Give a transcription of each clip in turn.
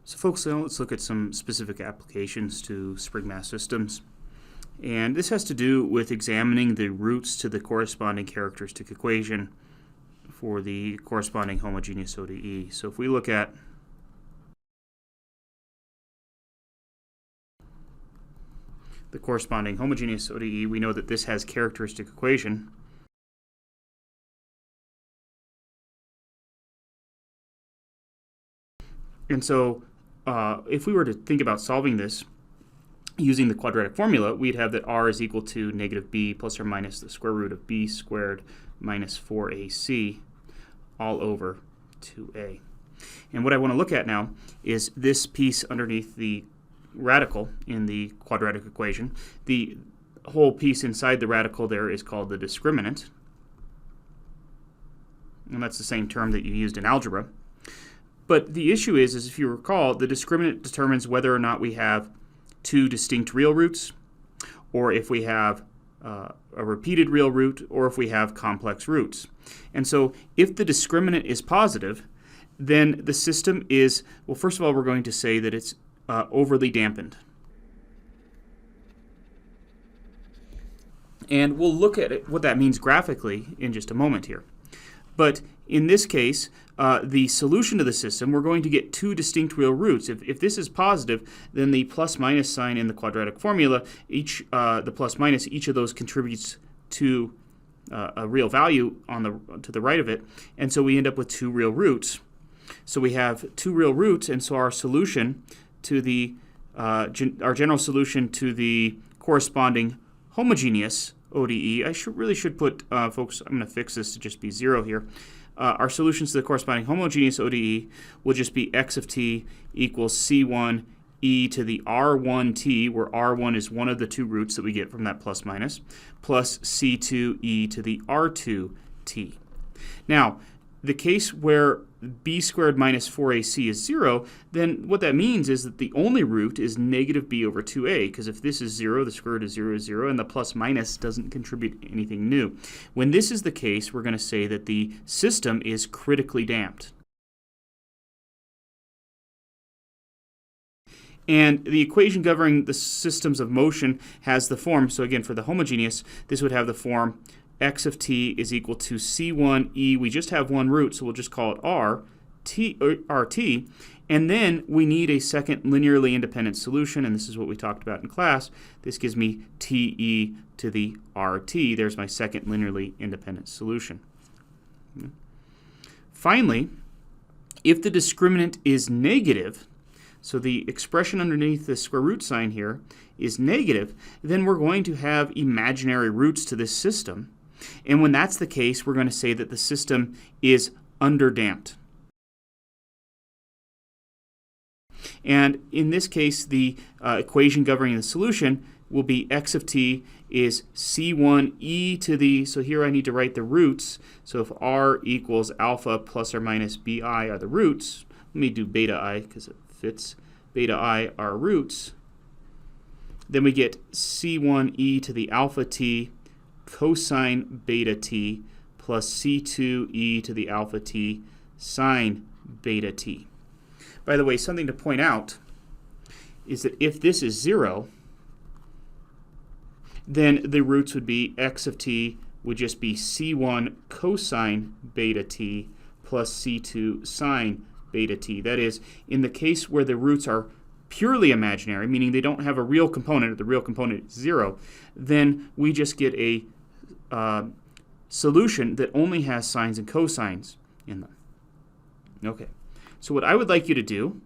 So folks, now let's look at some specific applications to spring mass systems. And this has to do with examining the roots to the corresponding characteristic equation for the corresponding homogeneous ODE. So if we look at the corresponding homogeneous ODE, we know that this has characteristic equation. And so if we were to think about solving this using the quadratic formula, we'd have that r is equal to negative b plus or minus the square root of b squared minus 4ac all over 2a. And what I want to look at now is this piece underneath the radical in the quadratic equation. The whole piece inside the radical there is called the discriminant. And that's the same term that you used in algebra. But the issue is if you recall, the discriminant determines whether or not we have two distinct real roots, or if we have a repeated real root, or if we have complex roots. And so if the discriminant is positive, then the system is, well, first of all, we're going to say that it's overly dampened. And we'll look at it, what that means graphically in just a moment here. But in this case, the solution to the system, we're going to get two distinct real roots. If this is positive, then the plus minus sign in the quadratic formula, the plus minus, each of those contributes to a real value to the right of it. And so we end up with two real roots. So we have two real roots, and so our solution to the, our general solution to the corresponding homogeneous ODE, I really should put, folks, I'm going to fix this to just be 0 here. Our solutions to the corresponding homogeneous ODE will just be x of t equals c1 e to the r1t, where r1 is one of the two roots that we get from that plus minus, plus c2 e to the r2t. Now, the case where b squared minus 4ac is 0, then what that means is that the only root is negative b over 2a, because if this is 0, the square root of 0 is 0, and the plus minus doesn't contribute anything new. When this is the case, we're going to say that the system is critically damped. And the equation governing the systems of motion has the form, so again, for the homogeneous, this would have the form x of t is equal to c1e. We just have one root, so we'll just call it rt. And then we need a second linearly independent solution, and this is what we talked about in class. This gives me te to the rt. There's my second linearly independent solution. Finally, if the discriminant is negative, so the expression underneath the square root sign here is negative, then we're going to have imaginary roots to this system. And when that's the case, we're going to say that the system is under-damped. And in this case, the equation governing the solution will be x of t is c1 e to the, so here I need to write the roots. So if r equals alpha plus or minus bi are the roots, let me do beta I because it fits. Beta I are roots. Then we get c1 e to the alpha t cosine beta t plus c2 e to the alpha t sine beta t. By the way, something to point out is that if this is 0, then the roots would be x of t would just be c1 cosine beta t plus c2 sine beta t. That is, in the case where the roots are purely imaginary, meaning they don't have a real component, or the real component is 0, then we just get a solution that only has sines and cosines in them. Okay, so what I would like you to do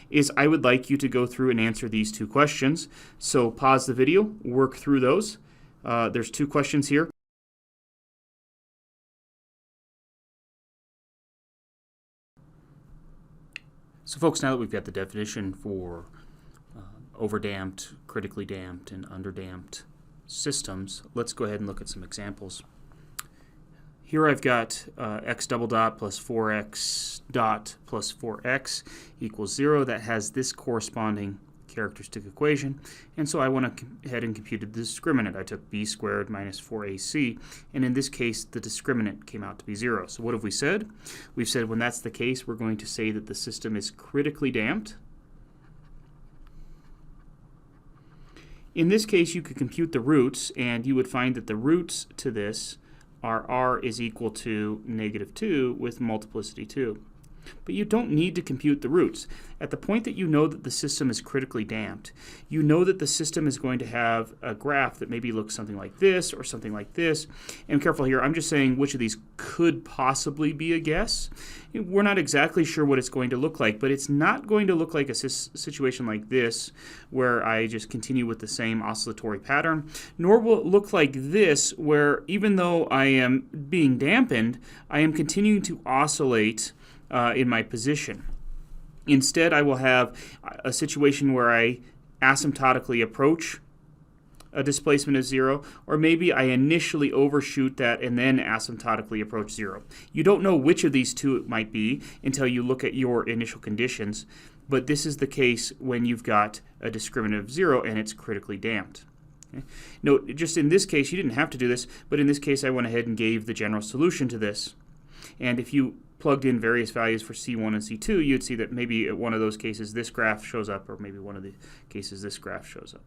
is I would like you to go through and answer these two questions. So pause the video, work through those. There's two questions here. So folks, now that we've got the definition for overdamped, critically damped, and underdamped systems, let's go ahead and look at some examples. Here I've got x double dot plus 4x dot plus 4x equals 0. That has this corresponding characteristic equation. And so I went ahead and computed the discriminant. I took b squared minus 4ac, and in this case, the discriminant came out to be 0. So what have we said? We've said when that's the case, we're going to say that the system is critically damped. In this case, you could compute the roots, and you would find that the roots to this are r is equal to -2 with multiplicity 2. But you don't need to compute the roots. At the point that you know that the system is critically damped, you know that the system is going to have a graph that maybe looks something like this or something like this. And careful here, I'm just saying which of these could possibly be a guess. We're not exactly sure what it's going to look like, but it's not going to look like a situation like this where I just continue with the same oscillatory pattern, nor will it look like this where even though I am being dampened, I am continuing to oscillate in my position. Instead, I will have a situation where I asymptotically approach a displacement of 0, or maybe I initially overshoot that and then asymptotically approach 0. You don't know which of these two it might be until you look at your initial conditions, but this is the case when you've got a discriminant of 0 and it's critically damped. Okay. Note, just in this case, you didn't have to do this, but in this case I went ahead and gave the general solution to this. And if you plugged in various values for C1 and C2, you'd see that maybe at one of those cases this graph shows up, or maybe one of the cases this graph shows up.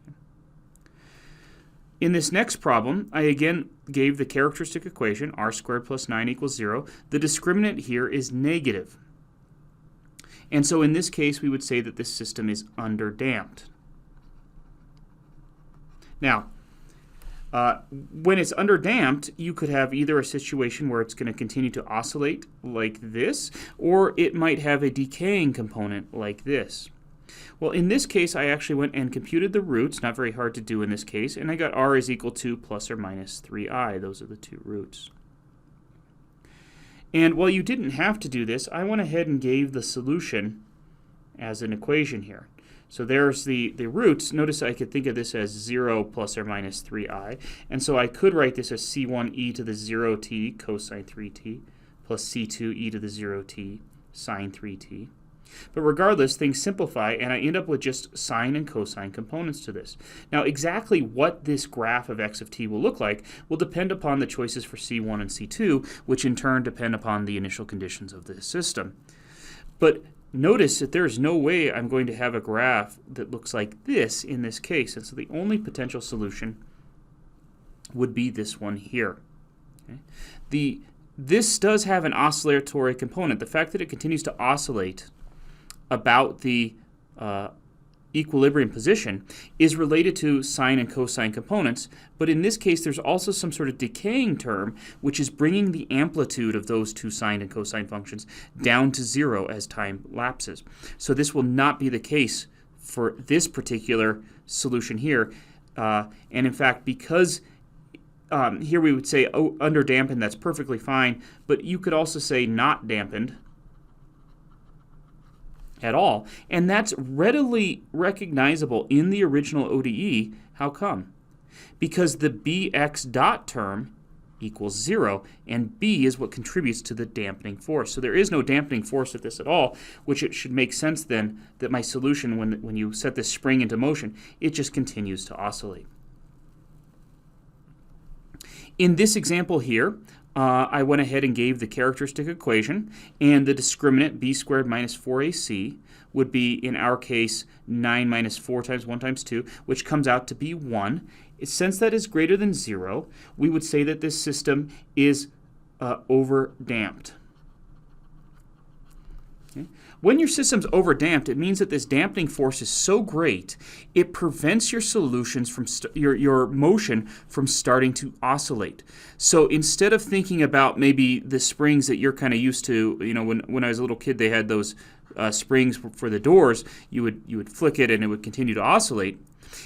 Okay. In this next problem, I again gave the characteristic equation, r squared plus 9 equals 0. The discriminant here is negative. And so in this case, we would say that this system is under-damped. Now, when it's under-damped, you could have either a situation where it's going to continue to oscillate like this, or it might have a decaying component like this. Well, in this case, I actually went and computed the roots, not very hard to do in this case, and I got r is equal to plus or minus 3i. Those are the two roots. And while you didn't have to do this, I went ahead and gave the solution as an equation here. So there's the roots. Notice I could think of this as 0 plus or minus 3i. And so I could write this as c1 e to the 0t cosine 3t plus c2 e to the 0t sine 3t. But regardless, things simplify, and I end up with just sine and cosine components to this. Now, exactly what this graph of x of t will look like will depend upon the choices for c1 and c2, which in turn depend upon the initial conditions of the system. But notice that there's no way I'm going to have a graph that looks like this in this case, and so the only potential solution would be this one here. Okay? This does have an oscillatory component. The fact that it continues to oscillate about the equilibrium position is related to sine and cosine components, but in this case there's also some sort of decaying term which is bringing the amplitude of those two sine and cosine functions down to 0 as time lapses. So this will not be the case for this particular solution here, and in fact, because here we would say under-dampened, that's perfectly fine, but you could also say not dampened at all, and that's readily recognizable in the original ODE. How come? Because the bx dot term equals 0, and b is what contributes to the dampening force. So there is no dampening force at this at all, which it should make sense then that my solution, when you set this spring into motion, it just continues to oscillate. In this example here, I went ahead and gave the characteristic equation, and the discriminant b squared minus 4ac would be, in our case, 9 minus 4 times 1 times 2, which comes out to be 1. Since that is greater than 0, we would say that this system is over-damped. Okay. When your system's over-damped, it means that this dampening force is so great, it prevents your solutions from your motion from starting to oscillate. So instead of thinking about maybe the springs that you're kind of used to, you know, when I was a little kid, they had those springs for the doors. You would flick it and it would continue to oscillate.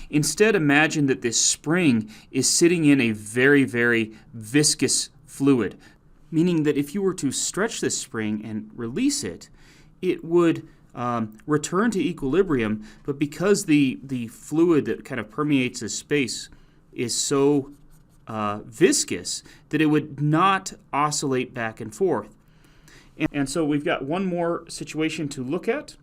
Instead, imagine that this spring is sitting in a very, very viscous fluid, meaning that if you were to stretch this spring and release it, it would return to equilibrium, but because the fluid that kind of permeates the space is so viscous that it would not oscillate back and forth. And so we've got one more situation to look at,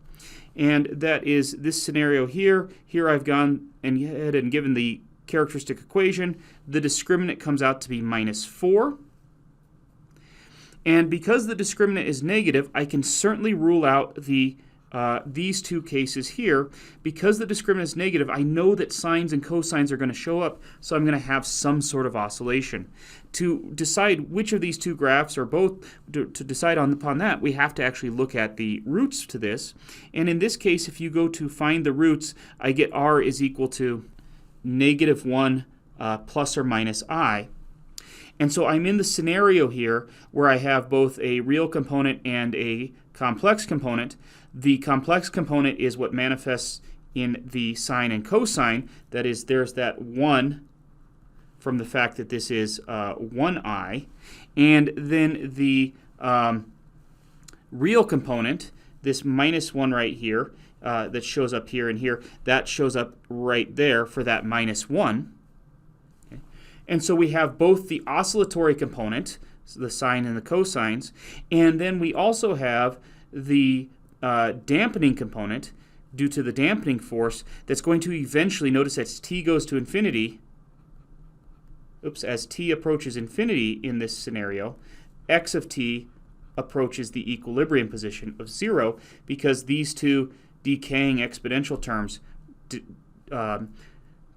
and that is this scenario here. Here I've gone ahead and given the characteristic equation. The discriminant comes out to be minus 4. And because the discriminant is negative, I can certainly rule out the these two cases here, because the discriminant is negative, I know that sines and cosines are going to show up, so I'm going to have some sort of oscillation. To decide which of these two graphs or both, to decide upon that, we have to actually look at the roots to this. And in this case, if you go to find the roots, I get r is equal to -1 plus or minus I. And so I'm in the scenario here where I have both a real component and a complex component. The complex component is what manifests in the sine and cosine. That is, there's that 1 from the fact that this is 1i. And then the real component, this -1 right here, that shows up here and here, that shows up right there for that -1. Okay. And so we have both the oscillatory component, so the sine and the cosines, and then we also have the dampening component due to the dampening force that's going to eventually, notice as t goes to infinity, as t approaches infinity in this scenario, x of t approaches the equilibrium position of 0 because these two decaying exponential terms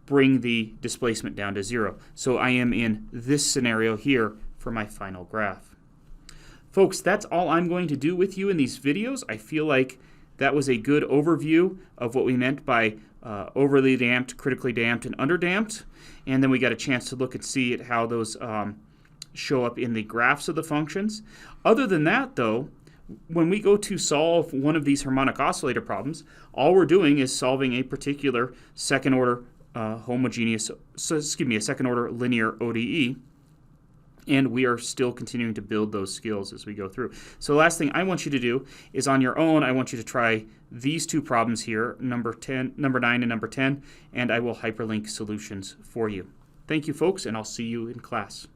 bring the displacement down to 0. So I am in this scenario here for my final graph. Folks, that's all I'm going to do with you in these videos. I feel like that was a good overview of what we meant by overly damped, critically damped, and underdamped. And then we got a chance to look and see at how those show up in the graphs of the functions. Other than that, though, when we go to solve one of these harmonic oscillator problems, all we're doing is solving a particular second-order second-order linear ODE. And we are still continuing to build those skills as we go through. So the last thing I want you to do is on your own, I want you to try these two problems here, number 9 and number 10, and I will hyperlink solutions for you. Thank you, folks, and I'll see you in class.